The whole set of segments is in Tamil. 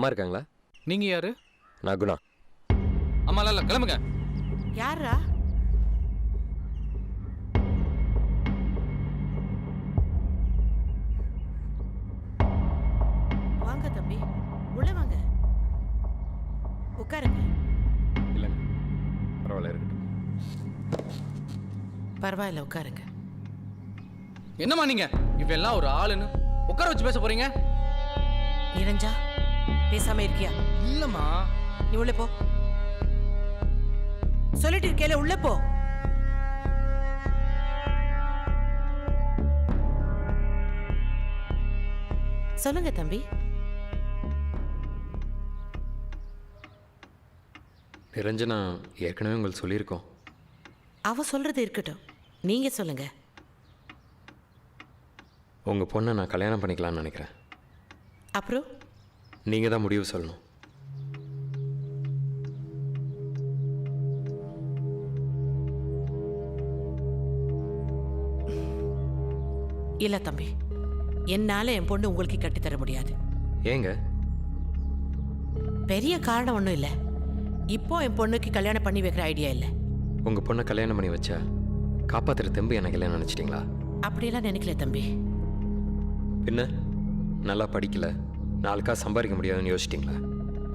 அம்மா இருக்காங்களா? நீங்க யாரு? நான் குணா. அம்மா இல்ல, கிளம்புங்க. யாரா? வாங்க தம்பி, உள்ள வாங்க, உட்காருங்க. இல்லைங்க, பரவாயில்ல, இருக்கட்டும். பரவாயில்ல, உட்காருங்க. என்னம்மா நீங்க இவெல்லாம் ஒரு ஆளுன்னு உட்கார வச்சு பேச போறீங்க? நிரஞ்சா, பேசாம இருக்கியா? இல்லம்மா. நீ உள்ள போ. சொல்லிட்டு இருக்கேல, உள்ள போ. சொல்லுங்க தம்பி. நிரஞ்சனா ஏற்கனவே உங்களுக்கு சொல்லியிருக்கோம். அவ சொல்றது இருக்கட்டும், நீங்க சொல்லுங்க. உங்கள் பொண்ணை நான் கல்யாணம் பண்ணிக்கலாம்னு நினைக்கிறேன். அப்புறம் நீங்கள் தான் முடிவு சொல்லணும். இல்ல தம்பி, என்னால என் பொண்ணு உங்களுக்கு கட்டித்தர முடியாது. ஏங்க? பெரிய காரணம் ஒன்றும் இல்லை. இப்போ என் பொண்ணுக்கு கல்யாணம் பண்ணி வைக்கிற ஐடியா இல்லை. உங்கள் பொண்ணை கல்யாணம் பண்ணி வச்சா காப்பாற்றுற தெம்பு எனக்கு இல்லைன்னு நினச்சிட்டிங்களா? அப்படியெல்லாம் நினைக்கல தம்பி. பின்ன நல்லா படிக்கல, நாளுக்காக சம்பாதிக்க முடியாதுன்னு யோசிச்சிட்டிங்களா?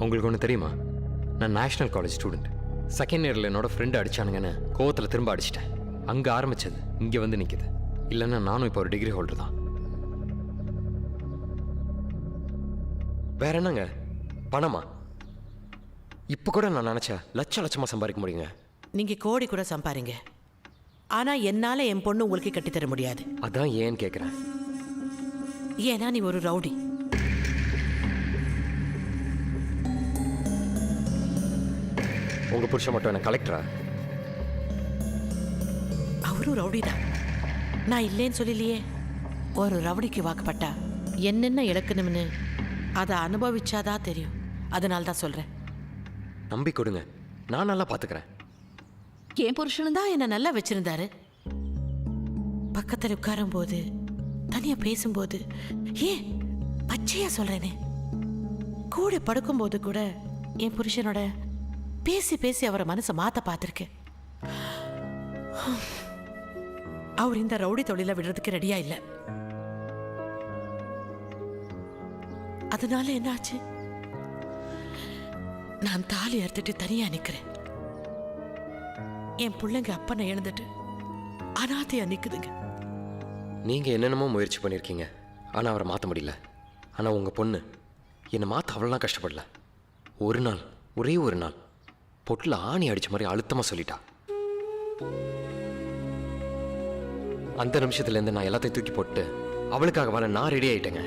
உங்களுக்கு ஒன்று தெரியுமா? நான் நேஷ்னல் காலேஜ் ஸ்டூடெண்ட். செகண்ட் இயரில் என்னோடய ஃப்ரெண்டு அடித்தானுங்கன்னு கோவத்தில் திரும்ப அடிச்சிட்டேன். அங்கே ஆரம்பித்தது இங்கே வந்து நிற்கிது. இல்லைன்னா நானும் இப்போ ஒரு டிகிரி ஹோல்டர் தான். வேற என்னங்க? பணமா? இப்போ கூட நான் நினச்சா லட்சமாக சம்பாதிக்க முடியுங்க. நீங்க கோடி கூட சம்பாரிங்க, ஆனா என்னால என் பொண்ணு உங்களுக்கு கட்டித்தர முடியாது. அதான் ஏன்னு கேட்குறேன். ஏன்னா நீ ஒரு ரவுடி. உங்கள் புருஷன் மட்டும் என்ன கலெக்டரா? அவரும் ரவுடி தான். நான் இல்லைன்னு சொல்லலையே. ஒரு ரவுடிக்கு வாக்குப்பட்டா என்னென்ன இழக்கணும்னு அதை அனுபவிச்சாதான் தெரியும். அதனால தான் சொல்றேன். நம்பி கொடுங்க, நான் நல்லா பார்த்துக்கிறேன். என் புருஷனும் தான் என்ன நல்லா வச்சிருந்தாரு. பக்கத்தில் உட்காரும் போது, தனியா பேசும்போது, ஏன் பச்சையா சொல்றேனே, கூட படுக்கும்போது கூட என் புருஷனோட பேசி பேசி அவரை மனசை மாத்த பார்த்துருக்கேன். அவர் இந்த ரவுடி தொழிலை விடுறதுக்கு ரெடியா இல்லை. அதனால என்னாச்சு, நான் தாலி அறுத்துட்டு தனியா நிக்கிறேன். என் பிள்ளைங்க அப்பனை இழந்துட்டு அனாதையா நிக்குதுங்க. நீங்கள் என்னென்னமோ முயற்சி பண்ணியிருக்கீங்க, ஆனால் அவரை மாற்ற முடியல. ஆனால் உங்கள் பொண்ணு என்னை மாற்ற அவ்வளோலாம் கஷ்டப்படல. ஒரு நாள், ஒரே ஒரு நாள் பொட்டில் ஆணி அடித்த மாதிரி அழுத்தமாக சொல்லிட்டா. அந்த நிமிஷத்துலேருந்து நான் எல்லாத்தையும் தூக்கி போட்டு அவளுக்காக வாழ நான் ரெடி ஆகிட்டேங்க.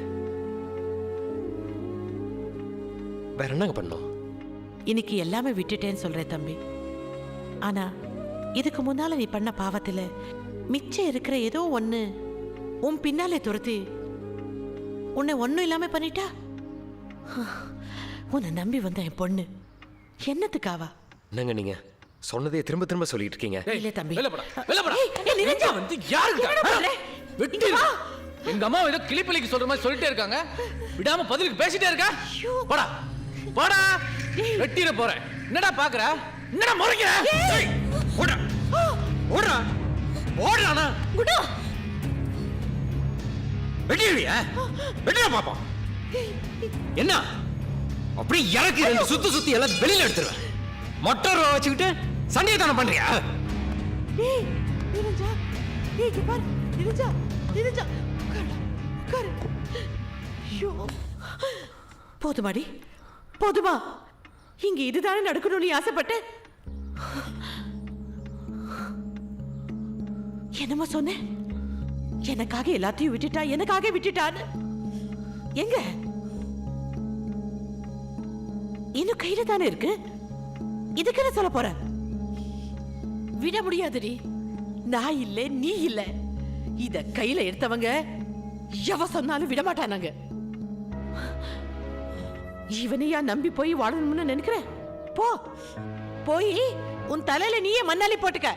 வேற என்னங்க பண்ணோம்? இன்னைக்கு எல்லாமே விட்டுட்டேன்னு சொல்றேன் தம்பி. ஆனா இதுக்கு முன்னால நீ பண்ண பாவத்துல மிச்சம் இருக்கிற ஏதோ ஒண்ணு உன் பின்னாலே துரத்தி உன்னை ஒன்னும் இல்லாம பண்ணிட்டா. உன்னை நம்பி வந்த என் பொண்ணு என்னத்துக்காவா? என்னங்க நீங்க சொன்னதே திரும்ப திரும்ப சொல்லிட்டு இருக்கீங்க. இல்ல தம்பி, வந்து யாருக்கு எங்க அம்மா ஏதோ கிளிப்பிள்ளைக்கு சொல்ற மாதிரி சொல்லிட்டே இருக்காங்க, விடாம பதிலுக்கு பேசிட்டே இருக்கா. போடா போடா, வெட்டிட போறேன். என்னடா பாக்குற? என்னடா முறைக்கிற? ஓடா ஓடா ஓடா. குணா வெட்டிடுவியா? வெட்டிட பாப்பா. என்ன அப்படி இறக்கி ரெண்டு சுத்தி எல்லாம் வெளியில எடுத்துருவேன். மொட்டர் வச்சுக்கிட்டு சண்டையை தானே பண்றியா? போதுமாடி, போதுமா? இங்க இதுதானே நடக்கணும் நீ ஆசைப்பட்ட? என்னமா சொன்ன? எனக்காக எல்லாத்தையும் விட்டுட்டா, எனக்காக விட்டுட்டான்னு. எங்க இன்னும் கையில தானே இருக்கு. இதுக்கு என்ன சொல்ல போற? விட முடியாதுடி. நான் இல்ல, நீ இல்ல. இத கையில எடுத்தவங்க எவ சொன்னாலும் விட மாட்டானாங்க. இவனையா நம்பி போய் வாழணும்னு நினைக்கிறேன்? போ, போய் உன் தலையில நீயே மண்ணாலி போட்டுக்க.